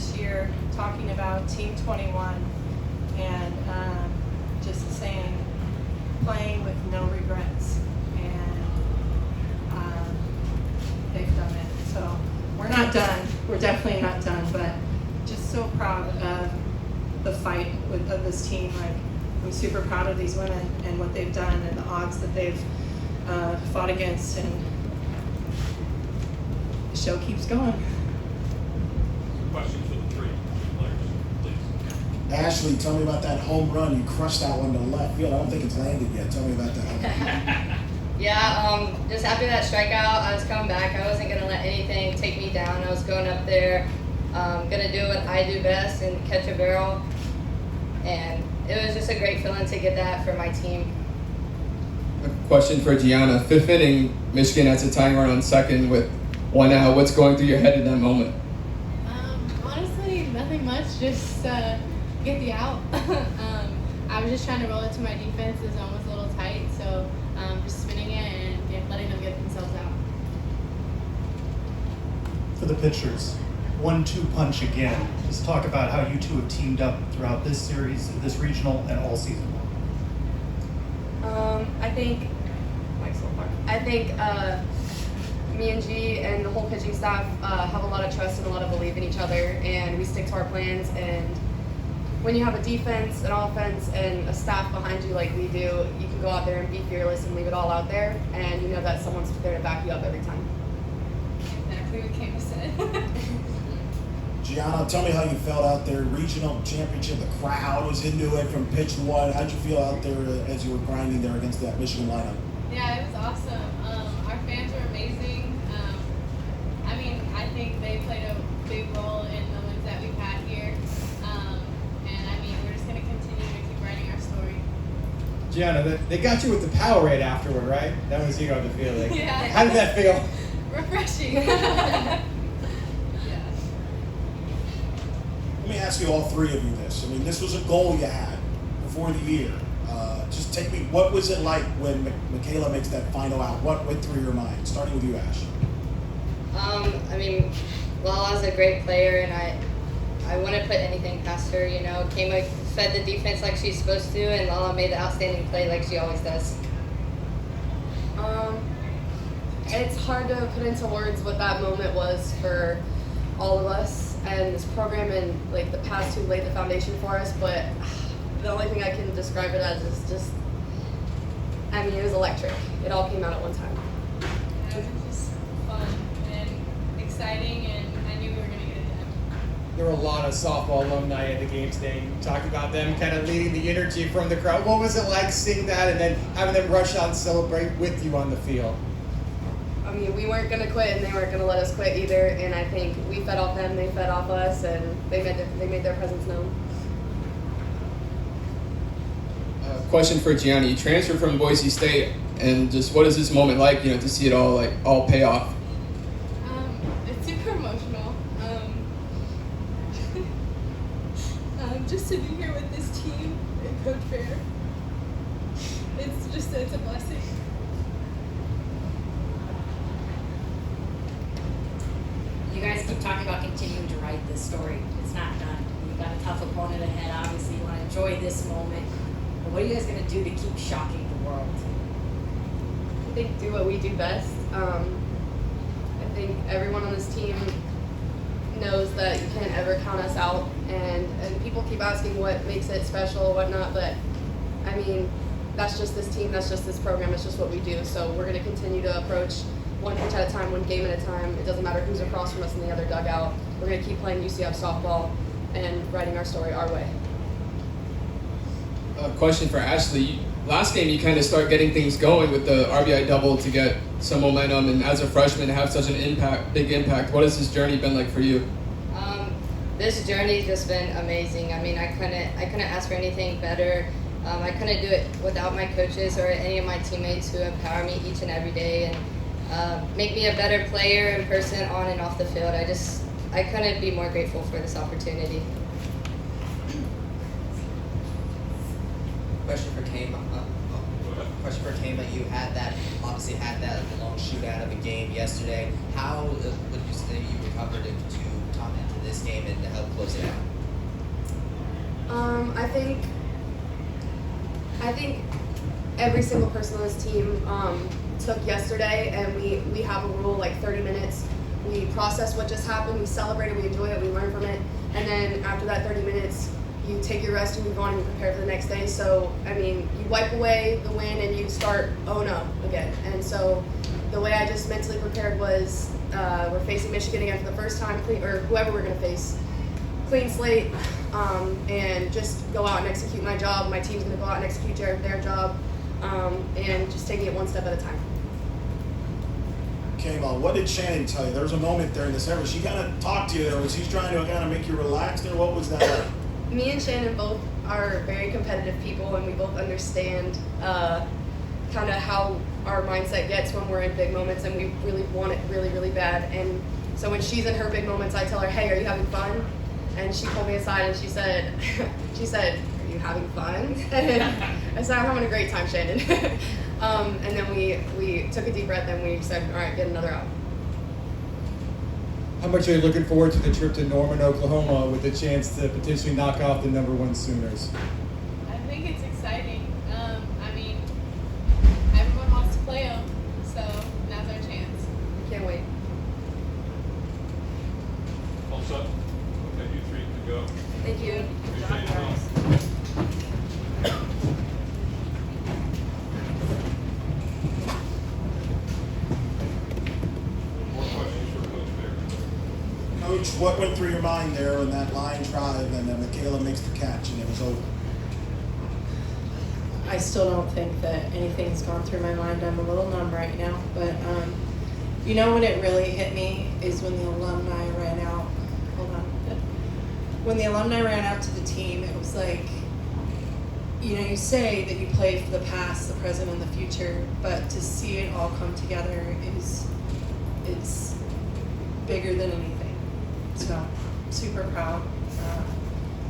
this year talking about Team 21 and just saying playing with no regrets, and they've done it. So we're not done. We're definitely not done, but just so proud of the fight of this team. Like, I'm super proud of these women and what they've done and the odds that they've fought against, and the show keeps going. Question for the three players, please. Ashley, tell me about that home run. You crushed that one to left field. I don't think it's landed yet. Tell me about that. Yeah, just after that strikeout, I was coming back. I wasn't going to let anything take me down. I was going up there, going to do what I do best and catch a barrel. And it was just a great feeling to get that for my team. A question for Gianna. Fifth inning, Michigan has a tying run on second with 1 out. What's going through your head in that moment? Honestly, nothing much. Just get the out. I was just trying to roll it to my defense. The zone was a little tight, so just spinning it and letting them get themselves out. For the pitchers, 1-2 punch again. Just talk about how you two have teamed up throughout this series, this regional, and all season long. I think me and G and the whole pitching staff have a lot of trust and a lot of belief in each other, and we stick to our plans. And when you have a defense, an offense, and a staff behind you like we do, you can go out there and be fearless and leave it all out there, and you know that someone's there to back you up every time. Exactly what Kama said. Gianna, tell me how you felt out there. Regional championship, the crowd was into it from pitch one. How'd you feel out there as you were grinding there against that Michigan lineup? Yeah, it was awesome. Our fans were amazing. I think they played a big role in the wins that we've had here. We're just going to continue to keep writing our story. Gianna, they got you with the Powerade afterward, right? That was you on the field. Like, Yeah. How did that feel? Refreshing. Let me ask you, all three of you, this. I mean, this was a goal you had before the year. Just take me, what was it like when Michaela makes that final out? What went through your mind? Starting with you, Ash. Lala's a great player, and I wouldn't put anything past her. You know, Kama fed the defense like she's supposed to, and Lala made the outstanding play like she always does. It's hard to put into words what that moment was for all of us and this program and like the past who laid the foundation for us, but the only thing I can describe it as is just, it was electric. It all came out at one time. It was just fun and exciting, and I knew we were going to get it done. There were a lot of softball alumni at the game today. You talked about them kind of leading the energy from the crowd. What was it like seeing that and then having them rush out and celebrate with you on the field? We weren't going to quit, and they weren't going to let us quit either. And I think we fed off them, they fed off us, and they made their presence known. Question for Gianna. You transferred from Boise State, and just what is this moment like? To see it all pay off. It's super emotional. Just to be here with this team and Coach Fair, it's a blessing. You guys keep talking about continuing to write this story. It's not done. You've got a tough opponent ahead. Obviously, you want to enjoy this moment. But what are you guys going to do to keep shocking the world? I think do what we do best. I think everyone on this team knows that you can't ever count us out, and people keep asking what makes it special, whatnot, but that's just this team, that's just this program, it's just what we do. So we're going to continue to approach one pitch at a time, one game at a time. It doesn't matter who's across from us in the other dugout. We're going to keep playing UCF softball and writing our story our way. Question for Ashley. Last game, you kind of start getting things going with the RBI double to get some momentum, and as a freshman, have such an big impact. What has this journey been like for you? This journey's just been amazing. I couldn't ask for anything better. I couldn't do it without my coaches or any of my teammates who empower me each and every day and make me a better player in person, on and off the field. I couldn't be more grateful for this opportunity. Question for Kama. You obviously had that long shootout out of a game yesterday. How would you say you recovered to come into this game and to help close it out? I think every single person on this team took yesterday, and we have a rule like 30 minutes. We process what just happened, we celebrate it, we enjoy it, we learn from it, and then after that 30 minutes, you take your rest and move on and you prepare for the next day. So, I mean, you wipe away the win and you start, oh no, again. And so the way I just mentally prepared was we're facing Michigan again for the first time, or whoever we're going to face. Clean slate, and just go out and execute my job. My team's going to go out and execute their job, and just taking it one step at a time. Kama, what did Shannon tell you? There was a moment there in the service. She kind of talked to you there. Was he trying to kind of make you relax there? What was that like? Me and Shannon both are very competitive people, and we both understand kind of how our mindset gets when we're in big moments, and we really want it really, really bad. And so when she's in her big moments, I tell her, hey, are you having fun? And she pulled me aside and she said, are you having fun? And I said, I'm having a great time, Shannon. And then we took a deep breath and we said, all right, get another out. How much are you looking forward to the trip to Norman, Oklahoma, with the chance to potentially knock off the #1 Sooners? I think it's exciting. I mean, everyone wants to play them, so now's our chance. Can't wait. All set? Okay, you three can go. Thank you. Appreciate it, Tom. More questions for Coach Bear? Coach, what went through your mind there in that line drive and then Michaela makes the catch and it was over? I still don't think that anything's gone through my mind. I'm a little numb right now, but you know when it really hit me is when the alumni ran out. Hold on. When the alumni ran out to the team, it was like, you know, you say that you play for the past, the present, and the future, but to see it all come together it's bigger than anything. So super proud.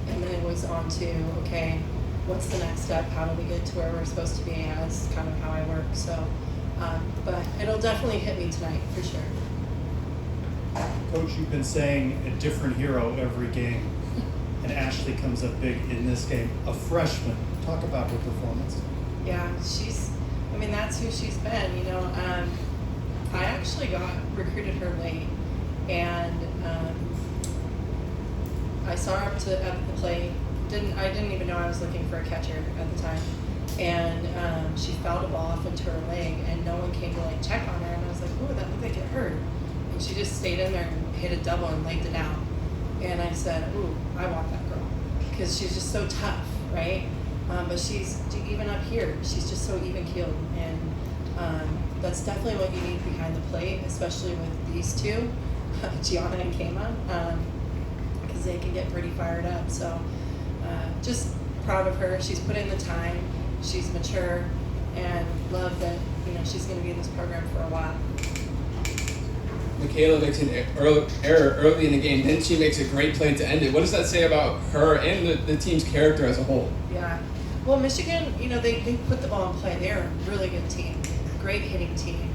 And then it was on to, okay, what's the next step? How do we get to where we're supposed to be? As kind of how I work. So, but it'll definitely hit me tonight for sure. Coach, you've been saying a different hero every game, and Ashley comes up big in this game. A freshman. Talk about her performance. Yeah, that's who she's been. You know, I actually recruited her late, and I saw her up at the plate. I didn't even know I was looking for a catcher at the time, and she fouled a ball off into her leg, and no one came to like check on her, and I was like, oh, that looked like it hurt, and she just stayed in there and hit a double and laid it out, and I said, ooh, I want that girl, because she's just so tough, right? But she's even up here, she's just so even keeled, and that's definitely what you need behind the plate, especially with these two, Gianna and Kama, because they can get pretty fired up. So just proud of her. She's put in the time, she's mature, and love that she's going to be in this program for a while. Michaela makes an error early in the game, then she makes a great play to end it. What does that say about her and the team's character as a whole? Yeah. Well, Michigan, they put the ball in play. They're a really good team, great hitting team.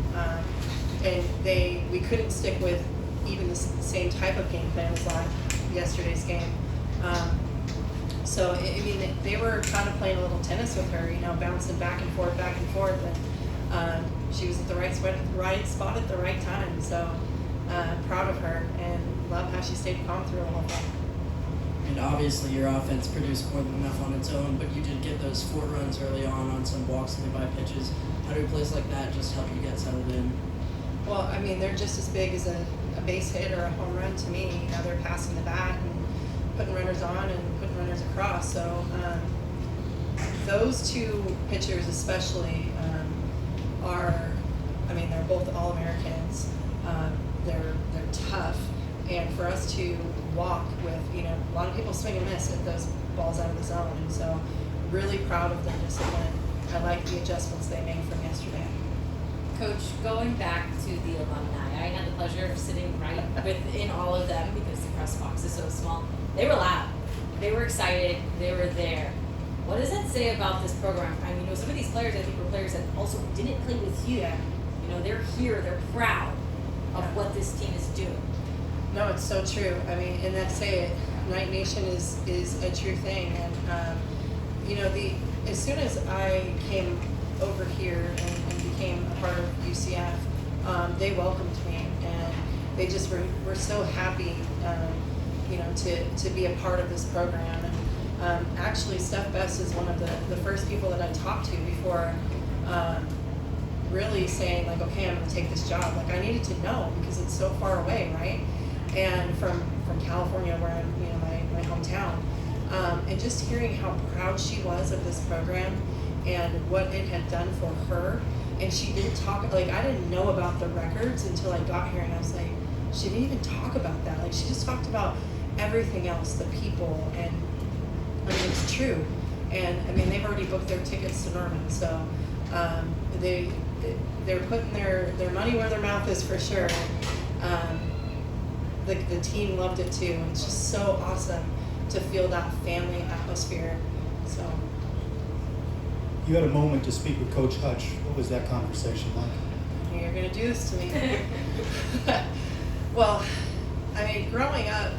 And we couldn't stick with even the same type of game plan as yesterday's game. So, they were kind of playing a little tennis with her, bouncing back and forth, and she was at the right spot at the right time. So, proud of her and love how she stayed calm through the whole thing. And obviously your offense produced more than enough on its own, but you did get those 4 runs early on some walks and by pitches. How do plays like that just help you get settled in? Well, they're just as big as a base hit or a home run to me. They're passing the bat and putting runners on and putting runners across. So those two pitchers especially they're both All-Americans. They're tough. And for us to walk with, a lot of people swing and miss at those balls out of the zone. And so really proud of their discipline. I like the adjustments they made from yesterday. Coach, going back to the alumni, I had the pleasure of sitting right within all of them because the press box is so small. They were loud. They were excited. They were there. What does that say about this program? Some of these players, I think, were players that also didn't play with you You know, they're here, they're proud of what this team is doing. No, it's so true. I mean, and that's it. Night Nation is a true thing, and you know, as soon as I came over here and became a part of UCF, they welcomed me, and they just were so happy, you know, to be a part of this program. And actually, Steph Best is one of the first people that I talked to before really saying like, okay, I'm going to take this job. Like, I needed to know because it's so far away, right? And from California, where I'm, you know, my hometown, and just hearing how proud she was of this program and what it had done for her. And she didn't talk, like, I didn't know about the records until I got here, and I was like, she didn't even talk about that. Like, she just talked about everything else, the people, and I mean, it's true. And I mean, they've already booked their tickets to Norman, so they're putting their money where their mouth is for sure. The team loved it too. It's just so awesome to feel that family atmosphere. So You had a moment to speak with Coach Hutch. What was that conversation like? you're gonna do this to me. Well, I mean, growing up,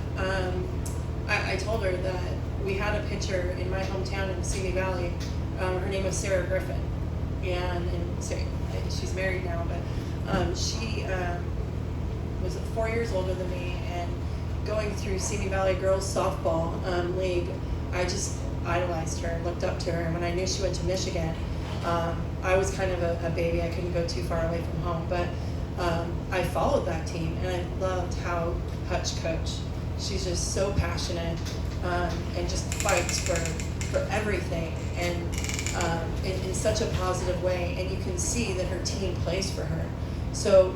I told her that we had a pitcher in my hometown in Simi Valley. Her name was Sarah Griffin, and she's married now, but she was 4 years older than me, and going through Simi Valley Girls Softball League, I just idolized her and looked up to her. And when I knew she went to Michigan, I was kind of a baby. I couldn't go too far away from home, but I followed that team, and I loved how Hutch coached. She's just so passionate and just fights for everything, and in such a positive way. And you can see that her team plays for her. So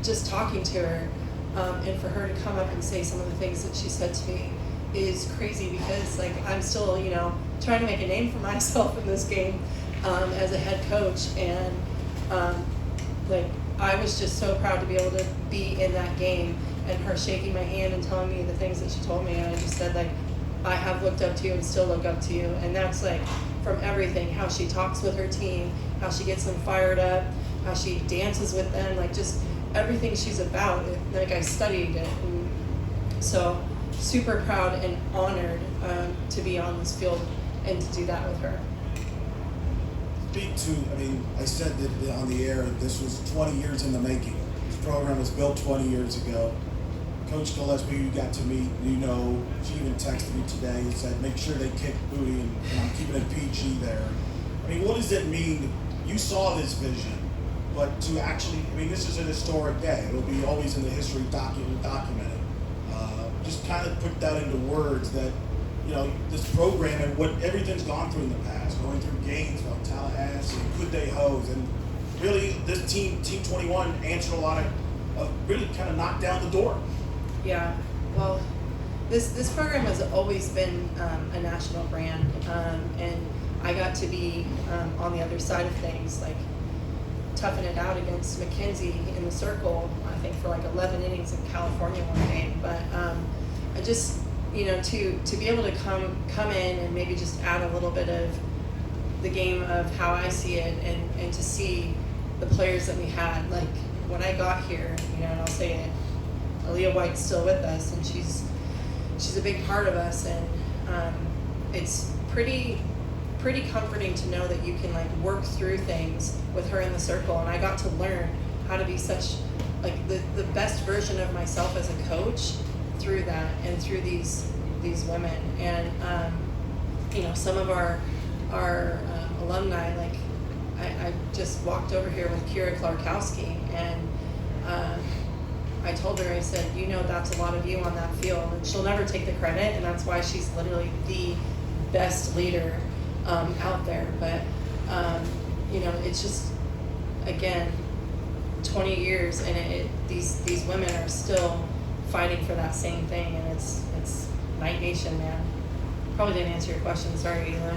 just talking to her, and for her to come up and say some of the things that she said to me is crazy, because like I'm still, you know, trying to make a name for myself in this game as a head coach, and like I was just so proud to be able to be in that game, and her shaking my hand and telling me the things that she told me, and I just said like, I have looked up to you and still look up to you. And that's like from everything, how she talks with her team, how she gets them fired up, how she dances with them, like just everything she's about. Like I studied it, and so super proud and honored to be on this field and to do that with her. Speak to, I mean, I said that on the air, this was 20 years in the making. This program was built 20 years ago. Coach Gillespie, you got to meet, you know, she even texted me today and said, make sure they kick booty, and I'm keeping it PG there. I mean, what does it mean? You saw this vision, but to actually, I mean, this is an historic day. It'll be always in the history documented. Just kind of put that into words that, you know, this program and what everything's gone through in the past, going through Gainesville, Tallahassee, Could They Hose, and really this Team 21 answered a lot of really kind of knocked down the door. Yeah, well, this program has always been a national brand, and I got to be on the other side of things, like toughing it out against McKenzie in the circle, I think for like 11 innings in California one game. But I just, you know, to be able to come in and maybe just add a little bit of the game of how I see it, and to see the players that we had, like when I got here, you know, and I'll say it, Aaliyah White's still with us, and she's a big part of us, and it's pretty comforting to know that you can like work through things with her in the circle. And I got to learn how to be such like the best version of myself as a coach through that and through these women. And you know, some of our alumni, like I just walked over here with Kira Clarkowski, and I told her, I said, you know, that's a lot of you on that field, and she'll never take the credit, and that's why she's literally the best leader out there. But you know, it's just, again, 20 years, and these women are still fighting for that same thing, and it's Night Nation, man. Probably didn't answer your question, sorry, Eli.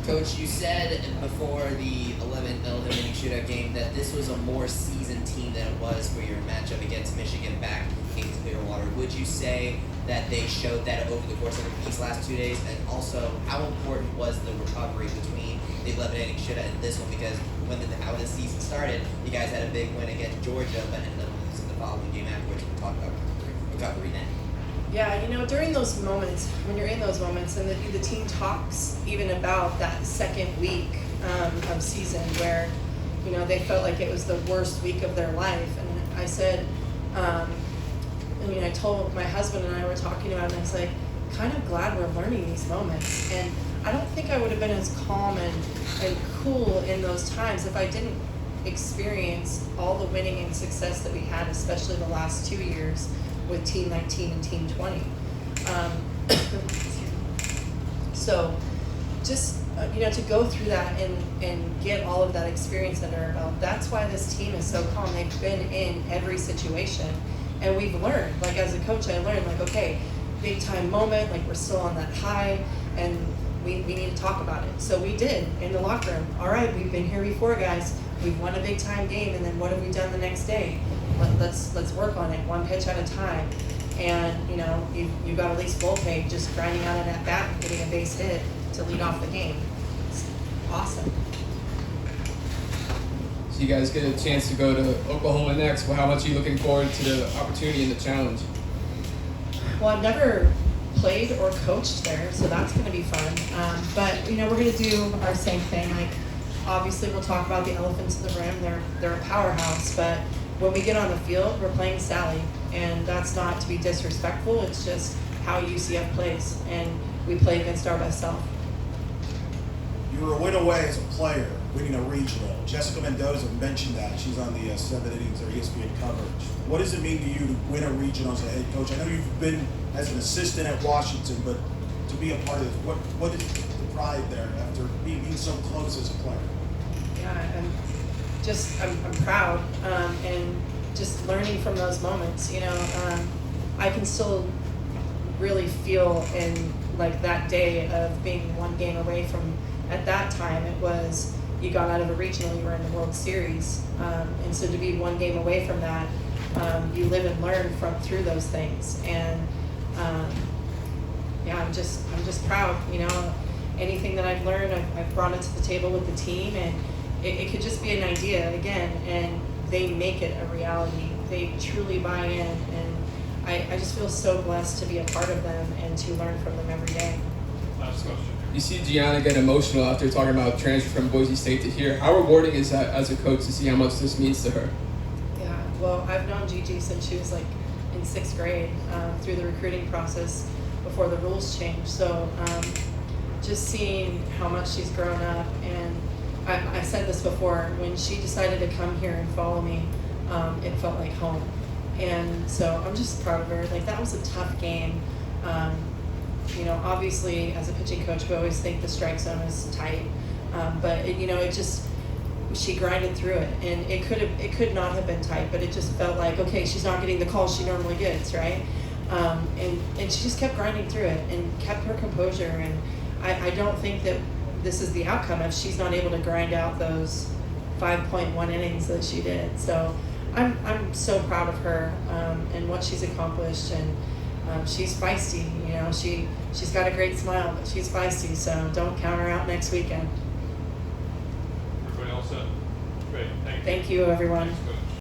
Coach, you said before the 11th inning shootout game that this was a more seasoned team than it was for your matchup against Michigan back in Clearwater. Would you say that they showed that over the course of these last 2 days? And also, how important was the recovery between the 11th inning shootout and this one? Because how the season started. You guys had a big win against Georgia, but ended up losing the following game afterwards. We'll talk about recovery then. Yeah, during those moments, when you're in those moments, and the team talks even about that second week of season where, they felt like it was the worst week of their life. And I said, I told my husband and I were talking about it, and I was like, kind of glad we're learning these moments. And I don't think I would have been as calm and cool in those times if I didn't experience all the winning and success that we had, especially the last 2 years with Team 19 and Team 20. So just, to go through that and get all of that experience under our belt, that's why this team is so calm. They've been in every situation, and we've learned. Like, as a coach, I learned, like, okay, big time moment, like, we're still on that high, and we need to talk about it. So we did in the locker room. All right, we've been here before, guys. We've won a big time game, and then what have we done the next day? Let's work on it, one pitch at a time. And you've got Elise Volpe just grinding out an at bat and getting a base hit to lead off the game. It's awesome. So you guys get a chance to go to Oklahoma next. Well, how much are you looking forward to the opportunity and the challenge? Well, I've never played or coached there, so that's going to be fun. But we're going to do our same thing. Like, obviously, we'll talk about the elephants in the room. They're a powerhouse, but when we get on the field, we're playing Sally, and that's not to be disrespectful. It's just how UCF plays, and we play against our best self. You were a win away as a player, winning a regional. Jessica Mendoza mentioned that. She's on the 7 Innings or ESPN coverage. What does it mean to you to win a regional as a head coach? I know you've been as an assistant at Washington, but to be a part of this, what is the pride there after being so close as a player? Yeah, I'm proud, and just learning from those moments. I can still really feel in like that day of being one game away from. At that time, it was you got out of a regional, you were in the World Series, and so to be one game away from that, you live and learn through those things. And I'm just proud. Anything that I've learned, I've brought it to the table with the team, and it could just be an idea again, and they make it a reality. They truly buy in, and I just feel so blessed to be a part of them and to learn from them every day. Last question. You see Gianna get emotional after talking about transfer from Boise State to here. How rewarding is that as a coach to see how much this means to her? Yeah, well, I've known Gigi since she was like in 6th grade through the recruiting process before the rules changed. So just seeing how much she's grown up, and I've said this before, when she decided to come here and follow me, it felt like home. And so I'm just proud of her. Like, that was a tough game. Obviously, as a pitching coach, we always think the strike zone is tight, but she grinded through it, and it could not have been tight, but it just felt like, okay, she's not getting the calls she normally gets, right? And she just kept grinding through it and kept her composure, and I don't think that this is the outcome if she's not able to grind out those 5.1 innings that she did. So I'm so proud of her and what she's accomplished, and she's feisty. She's got a great smile, but she's feisty, so don't count her out next weekend. Everybody all set? Great. Thank you. Thank you, everyone. Thanks, Coach.